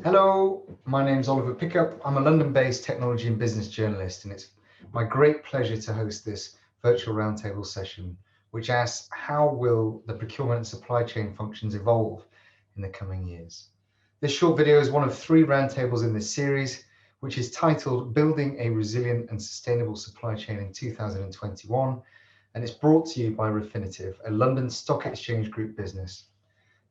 Hello, my name's Oliver Pickup. I'm a London-based technology and business journalist, and it's my great pleasure to host this virtual roundtable session, which asks how will the procurement and supply chain functions evolve in the coming years? This short video is one of 3 roundtables in this series, which is titled Building a Resilient and Sustainable Supply Chain in 2021, and it's brought to you by Refinitiv, a London Stock Exchange Group business.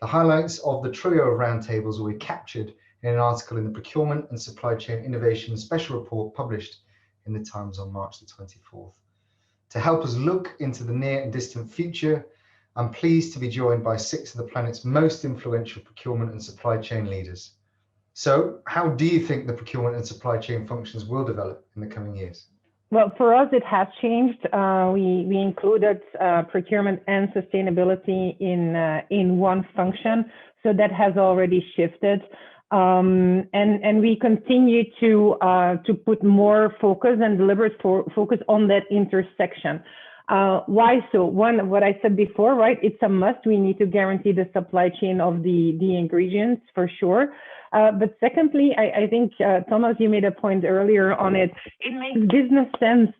The highlights of the trio of roundtables will be captured in an article in the Procurement and Supply Chain Innovation Special Report published in the Times on March the 24th. To help us look into the near and distant future, I'm pleased to be joined by 6 of the planet's most influential procurement and supply chain leaders. So, how do you think the procurement and supply chain functions will develop in the coming years? Well, for us, it has changed. We included procurement and sustainability in one function, so that has already shifted. And we continue to put more focus and deliberate focus on that intersection. Why so? One, what I said before, right? It's a must. We need to guarantee the supply chain of the ingredients for sure. But secondly, I think, Thomas, you made a point earlier on it. It makes business sense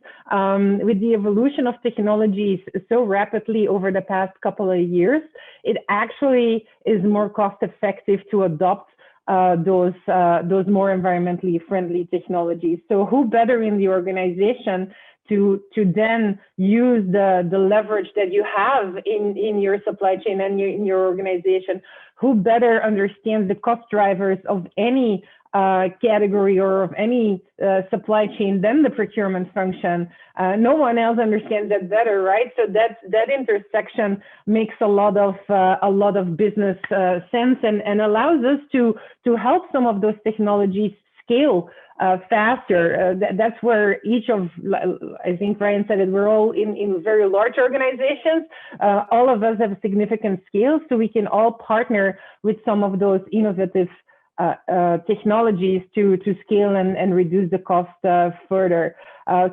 with the evolution of technologies so rapidly over the past couple of years. It actually is more cost effective to adopt those more environmentally friendly technologies. So who better in the organization to then use the leverage that you have in your supply chain and in your organization? Who better understands the cost drivers of any category or of any supply chain than the procurement function? No one else understands that better, right? So that intersection makes a lot of business sense and allows us to help some of those technologies scale faster. That's where each of, I think Ryan said it, we're all in very large organizations. All of us have significant scale, so we can all partner with some of those innovative technologies to scale and reduce the cost further.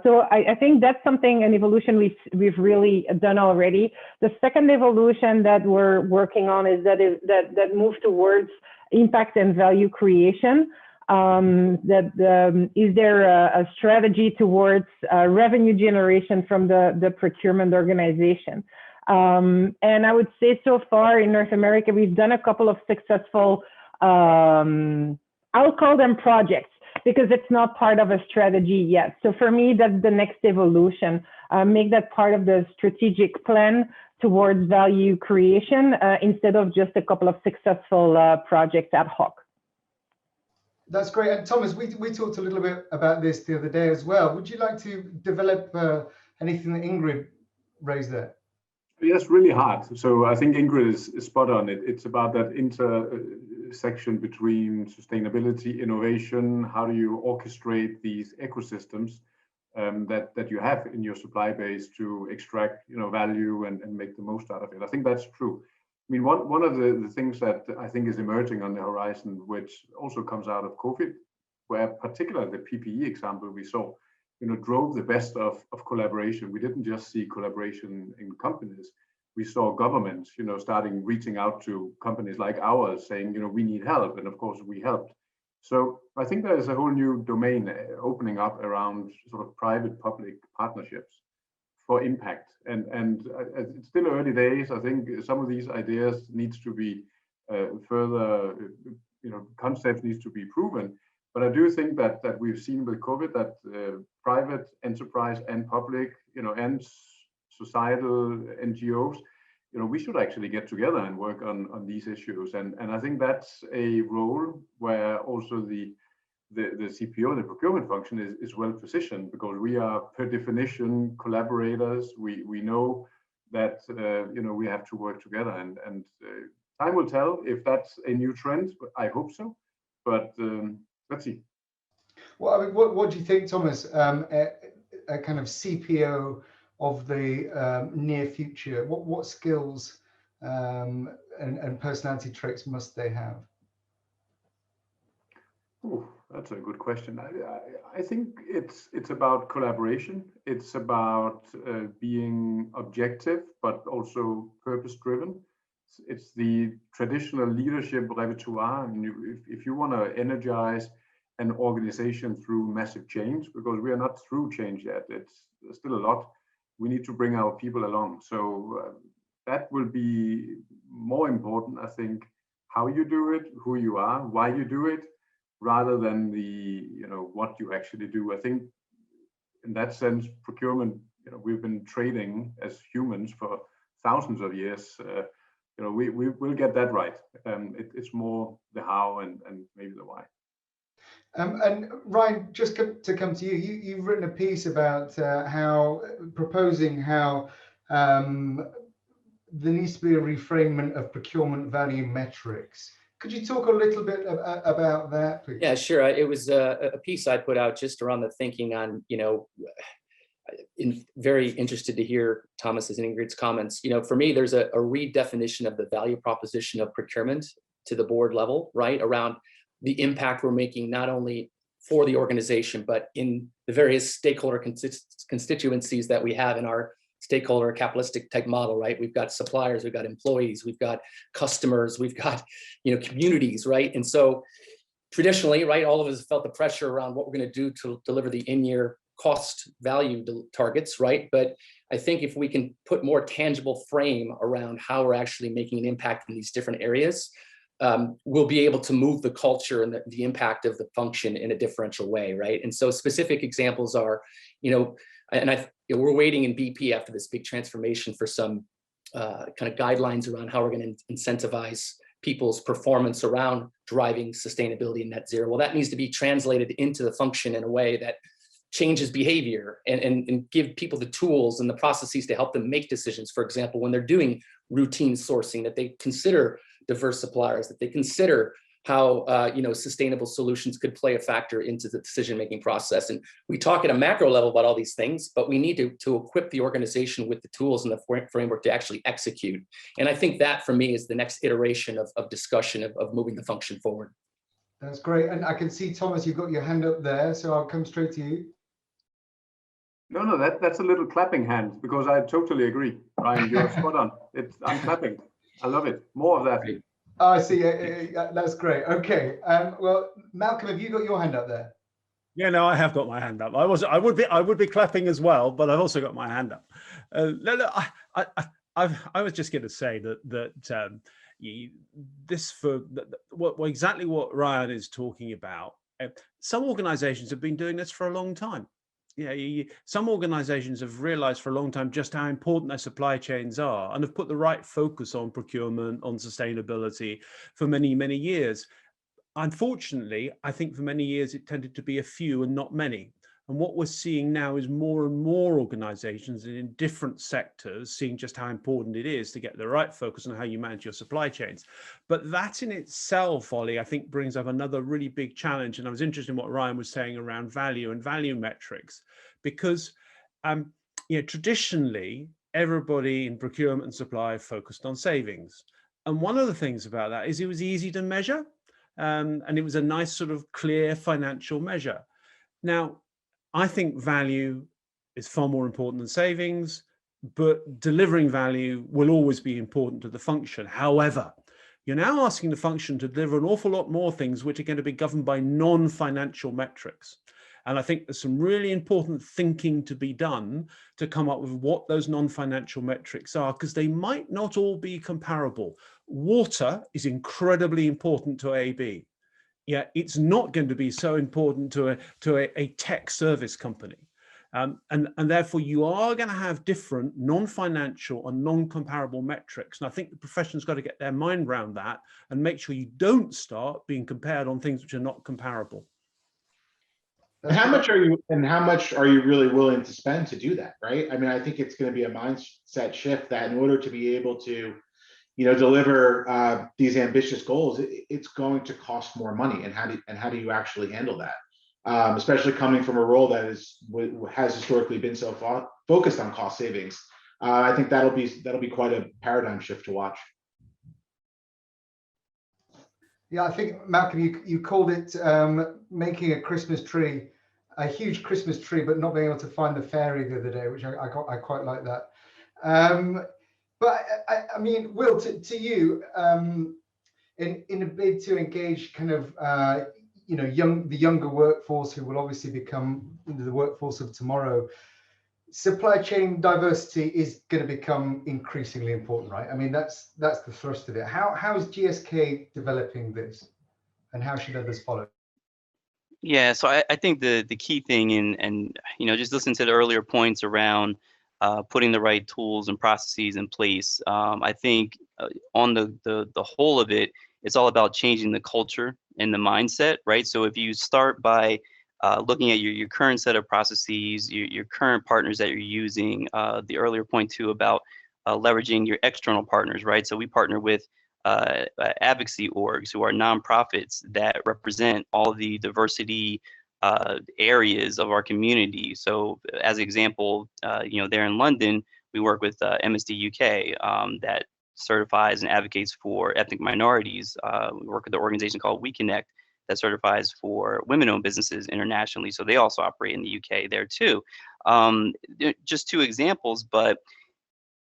So I think that's something, an evolution we've really done already. The second evolution that we're working on is that move towards impact and value creation. Is there a strategy towards revenue generation from the procurement organization? And I would say so far in North America, we've done a couple of successful, I'll call them projects, because it's not part of a strategy yet. So for me, that's the next evolution. Make that part of the strategic plan towards value creation instead of just a couple of successful projects ad hoc. That's great. And Thomas, we talked a little bit about this the other day as well. Would you like to develop anything that Ingrid raised there? Yes, really hard. So I think Ingrid is spot on. It's about that intersection between sustainability, innovation. How do you orchestrate these ecosystems that you have in your supply base to extract value and make the most out of it? I think that's true. I mean, one of the things that I think is emerging on the horizon, which also comes out of COVID, where particularly the PPE example we saw, drove the best of collaboration. We didn't just see collaboration in companies. We saw governments, starting reaching out to companies like ours saying, we need help. And of course, we helped. So I think there is a whole new domain opening up around sort of private-public partnerships for impact. And it's still early days. I think some of these ideas needs to be further, concepts needs to be proven. But I do think that we've seen with COVID that private enterprise and public, and societal NGOs, we should actually get together and work on these issues. And I think that's a role where also the CPO, the procurement function, is well positioned, because we are per definition collaborators. We know that we have to work together, and time will tell if that's a new trend. But I hope so. But let's see. Well, I mean, what do you think, Thomas? A kind of CPO of the near future. What skills and personality traits must they have? Ooh, that's a good question. I think it's about collaboration. It's about being objective, but also purpose-driven. it's the traditional leadership repertoire. And if you want to energize an organization through massive change, because we are not through change yet, it's still a lot. We need to bring our people along. So that will be more important, I think, how you do it, who you are, why you do it, rather than the, what you actually do. I think in that sense, procurement, we've been trading as humans for thousands of years. We will get that right. It's more the how and maybe the why. And Ryan, just to come to you, you've written a piece about proposing how there needs to be a reframing of procurement value metrics. Could you talk a little bit about that, please? Yeah, sure. It was a piece I put out just around the thinking on, very interested to hear Thomas's and Ingrid's comments. For me, there's a redefinition of the value proposition of procurement to the board level, right? Around the impact we're making, not only for the organization, but in the various stakeholder constituencies that we have in our stakeholder capitalistic type model, right? We've got suppliers, we've got employees, we've got customers, we've got, communities, right? And so traditionally, right, all of us felt the pressure around what we're going to do to deliver the in-year cost value targets, right? But I think if we can put more tangible frame around how we're actually making an impact in these different areas, we'll be able to move the culture and the impact of the function in a differential way, right? And so specific examples are, we're waiting in BP after this big transformation for some kind of guidelines around how we're going to incentivize people's performance around driving sustainability and net zero. Well, that needs to be translated into the function in a way that changes behavior and give people the tools and the processes to help them make decisions. For example, when they're doing routine sourcing, that they consider diverse suppliers, that they consider how sustainable solutions could play a factor into the decision-making process. And we talk at a macro level about all these things, but we need to equip the organization with the tools and the framework to actually execute. And I think that, for me, is the next iteration of discussion of moving the function forward. That's great. And I can see, Thomas, you've got your hand up there, so I'll come straight to you. No, that's a little clapping hand, because I totally agree. Ryan, you're spot on. I'm clapping. I love it. More of that. Oh, I see. That's great. Okay. Well, Malcolm, have you got your hand up there? Yeah, no, I have got my hand up. I would be clapping as well, but I've also got my hand up. I was just going to say that exactly what Ryan is talking about. Some organizations have been doing this for a long time. Some organizations have realized for a long time just how important their supply chains are and have put the right focus on procurement, on sustainability for many, many years. Unfortunately, I think for many years it tended to be a few and not many. And what we're seeing now is more and more organizations in different sectors seeing just how important it is to get the right focus on how you manage your supply chains. But that in itself, Ollie, I think brings up another really big challenge. And I was interested in what Ryan was saying around value and value metrics, because traditionally, everybody in procurement and supply focused on savings. And one of the things about that is it was easy to measure, and it was a nice sort of clear financial measure. Now, I think value is far more important than savings, but delivering value will always be important to the function. However, you're now asking the function to deliver an awful lot more things which are going to be governed by non-financial metrics. And I think there's some really important thinking to be done to come up with what those non-financial metrics are, because they might not all be comparable. Water is incredibly important to AB. Yeah, it's not going to be so important to a tech service company. And therefore, you are going to have different non-financial and non-comparable metrics. And I think the profession's got to get their mind around that and make sure you don't start being compared on things which are not comparable. How much are you really willing to spend to do that, right? I mean, I think it's going to be a mindset shift that in order to be able to deliver these ambitious goals, it's going to cost more money. And how do you actually handle that? Especially coming from a role that has historically been so focused on cost savings. I think that'll be quite a paradigm shift to watch. Yeah, I think, Malcolm, you called it making a Christmas tree, a huge Christmas tree, but not being able to find the fairy the other day, which I quite like that. But I mean, Will, to you, in a bid to engage kind of the younger workforce who will obviously become the workforce of tomorrow, supply chain diversity is going to become increasingly important, right? I mean, that's the thrust of it. How is GSK developing this, and how should others follow? Yeah, so I think the key thing and just listen to the earlier points around putting the right tools and processes in place. I think on the whole of it, it's all about changing the culture and the mindset, right? So if you start by looking at your current set of processes, your current partners that you're using, the earlier point too about leveraging your external partners, right? So we partner with advocacy orgs who are nonprofits that represent all the diversity areas of our community. So as an example, there in London, we work with MSD UK that certifies and advocates for ethnic minorities. We work with an organization called We Connect that certifies for women-owned businesses internationally. So they also operate in the UK there too. Just two examples, but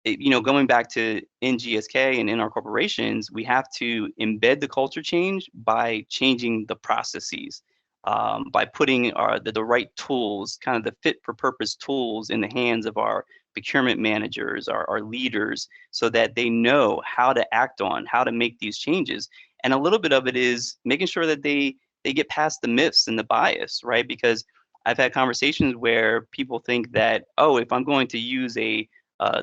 going back to in GSK and in our corporations, we have to embed the culture change by changing the processes, by putting the right tools, kind of the fit for purpose tools in the hands of our procurement managers, our leaders, so that they know how to act on, how to make these changes. And a little bit of it is making sure that they get past the myths and the bias, right? Because I've had conversations where people think that, oh, if I'm going to use a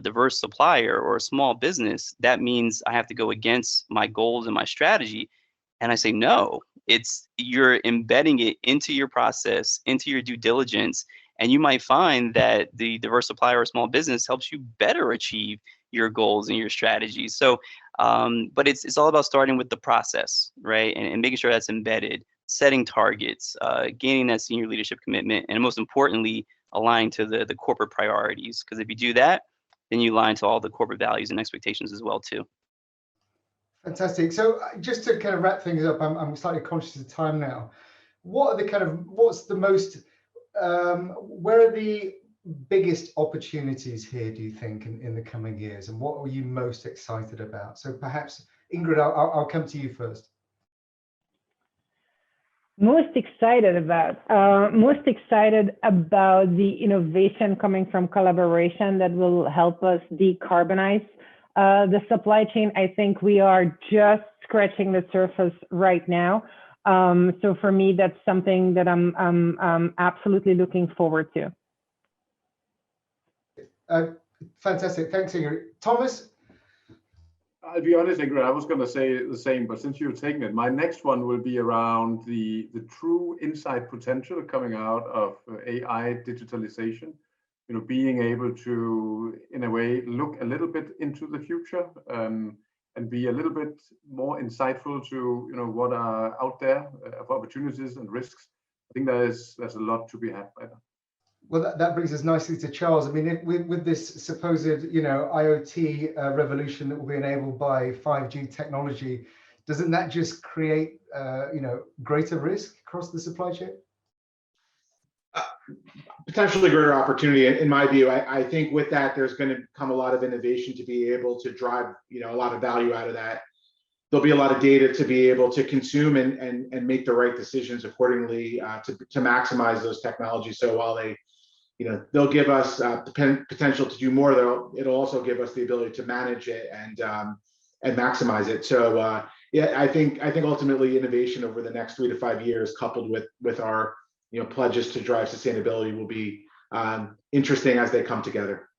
diverse supplier or a small business, that means I have to go against my goals and my strategy. And I say, no, you're embedding it into your process, into your due diligence. And you might find that the diverse supplier or small business helps you better achieve your goals and your strategies. So, but it's all about starting with the process, right? And making sure that's embedded, setting targets, gaining that senior leadership commitment, and most importantly, aligning to the corporate priorities. Because if you do that, then you align to all the corporate values and expectations as well too. Fantastic. So just to kind of wrap things up, I'm slightly conscious of time now. What's the most, where are the biggest opportunities here, do you think, in the coming years? And what are you most excited about? So perhaps, Ingrid, I'll come to you first. Most excited about the innovation coming from collaboration that will help us decarbonize the supply chain. I think we are just scratching the surface right now. So for me, that's something that I'm absolutely looking forward to. Fantastic. Thanks, Ingrid. Thomas? I'll be honest, Ingrid, I was going to say the same, but since you've taken it, my next one will be around the true insight potential coming out of AI digitalization. Being able to, in a way, look a little bit into the future and be a little bit more insightful to, what are out there of opportunities and risks. I think there's a lot to be had by that. Well, that brings us nicely to Charles. I mean, with this supposed, IoT revolution that will be enabled by 5G technology, doesn't that just create, greater risk across the supply chain? Potentially greater opportunity, in my view. I think with that, there's going to come a lot of innovation to be able to drive, a lot of value out of that. There'll be a lot of data to be able to consume and make the right decisions accordingly to maximize those technologies. So while they'll give us the potential to do more, it'll also give us the ability to manage it and maximize it. So yeah, I think ultimately innovation over the next 3 to 5 years, coupled with our pledges to drive sustainability, will be interesting as they come together.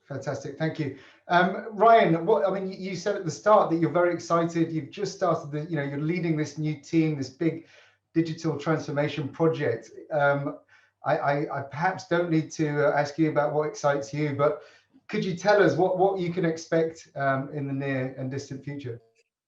Fantastic, thank you. Ryan, you said at the start that you're very excited. You've just started you're leading this new team, this big digital transformation project. I perhaps don't need to ask you about what excites you, but could you tell us what you can expect in the near and distant future?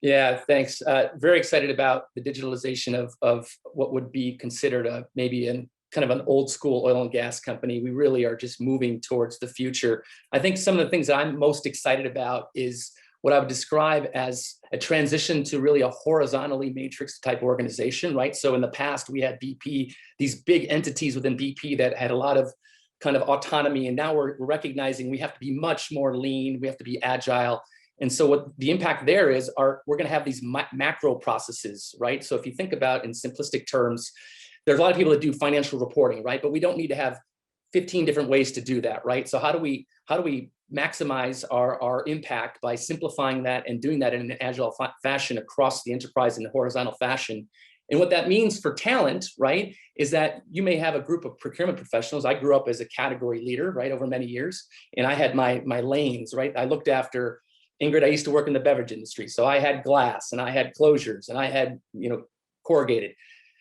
Yeah, thanks. Very excited about the digitalization of what would be considered maybe kind of an old school oil and gas company. We really are just moving towards the future. I think some of the things that I'm most excited about is what I would describe as a transition to really a horizontally matrix type organization, right? So in the past, we had BP, these big entities within BP that had a lot of kind of autonomy. And now we're recognizing we have to be much more lean, we have to be agile. And so what the impact there is, we're going to have these macro processes, right? So if you think about in simplistic terms, there's a lot of people that do financial reporting, right? But we don't need to have 15 different ways to do that, right? So how do we maximize our impact by simplifying that and doing that in an agile fashion across the enterprise in a horizontal fashion? And what that means for talent, right, is that you may have a group of procurement professionals. I grew up as a category leader, right, over many years, and I had my lanes, right? I looked after, Ingrid, I used to work in the beverage industry, so I had glass and I had closures and I had, corrugated.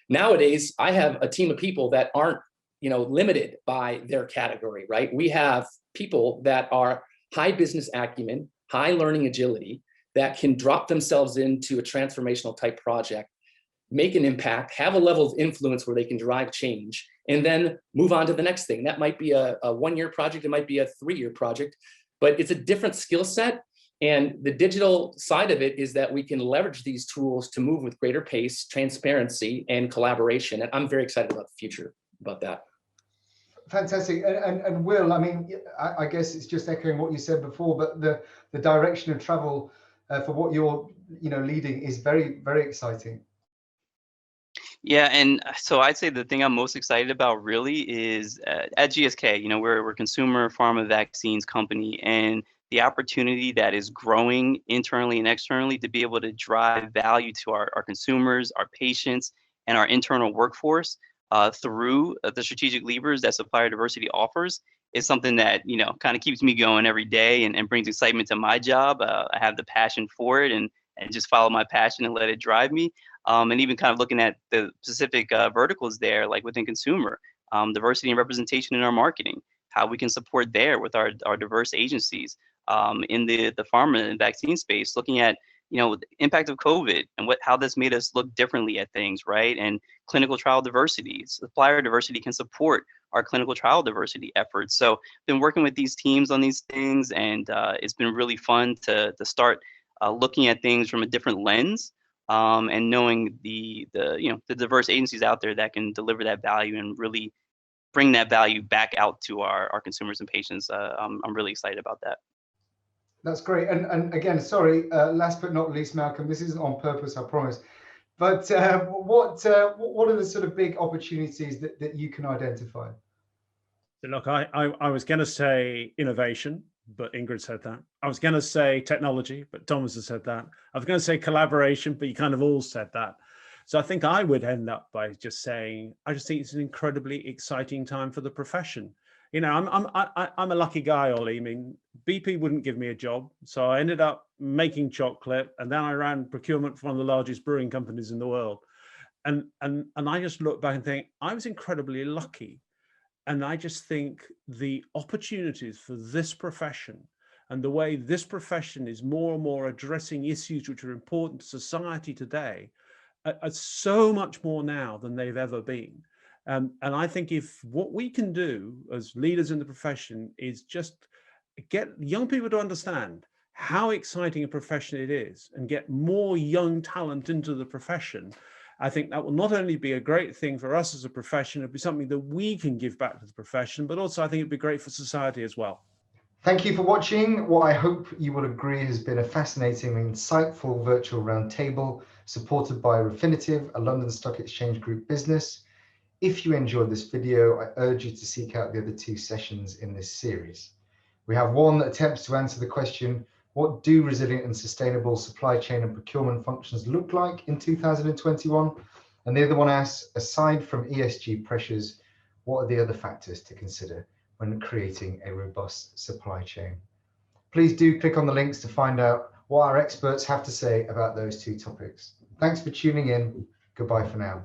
Nowadays, I have a team of people that aren't, limited by their category, right? We have people that are high business acumen, high learning agility, that can drop themselves into a transformational type project, make an impact, have a level of influence where they can drive change, and then move on to the next thing. That might be a 1-year project, it might be a 3-year project, but it's a different skill set. And the digital side of it is that we can leverage these tools to move with greater pace, transparency, and collaboration. And I'm very excited about the future about that. Fantastic. And Will, I mean, I guess it's just echoing what you said before, but the direction of travel for what you're leading is very, very exciting. Yeah, and so I'd say the thing I'm most excited about really is at GSK, we're a consumer pharma vaccines company, and the opportunity that is growing internally and externally to be able to drive value to our consumers, our patients, and our internal workforce through the strategic levers that supplier diversity offers is something that, kind of keeps me going every day and brings excitement to my job. I have the passion for it and just follow my passion and let it drive me. And even kind of looking at the specific verticals there, like within consumer, diversity and representation in our marketing, how we can support there with our diverse agencies, in the pharma and vaccine space, looking at, the impact of COVID and how this made us look differently at things, right? And clinical trial diversity, supplier diversity can support our clinical trial diversity efforts. So been working with these teams on these things, and it's been really fun to start looking at things from a different lens, and knowing the diverse agencies out there that can deliver that value and really bring that value back out to our consumers and patients. I'm really excited about that. That's great. And again, sorry, last but not least, Malcolm, this isn't on purpose, I promise. But what are the sort of big opportunities that you can identify? Look, I was going to say innovation, but Ingrid said that. I was going to say technology, but Thomas has said that. I was going to say collaboration, but you kind of all said that. So I think I would end up by just saying, I just think it's an incredibly exciting time for the profession. I'm a lucky guy, Ollie. I mean, BP wouldn't give me a job, so I ended up making chocolate, and then I ran procurement for one of the largest brewing companies in the world. And I just look back and think I was incredibly lucky. And I just think the opportunities for this profession and the way this profession is more and more addressing issues which are important to society today are so much more now than they've ever been. And I think if what we can do as leaders in the profession is just get young people to understand how exciting a profession it is and get more young talent into the profession, I think that will not only be a great thing for us as a profession, it'll be something that we can give back to the profession, but also I think it'd be great for society as well. Thank you for watching what I hope you will agree has been a fascinating and insightful virtual roundtable supported by Refinitiv, a London Stock Exchange Group business. If you enjoyed this video, I urge you to seek out the other 2 sessions in this series. We have one that attempts to answer the question, what do resilient and sustainable supply chain and procurement functions look like in 2021? And the other one asks, aside from ESG pressures, what are the other factors to consider when creating a robust supply chain? Please do click on the links to find out what our experts have to say about those 2 topics. Thanks for tuning in. Goodbye for now.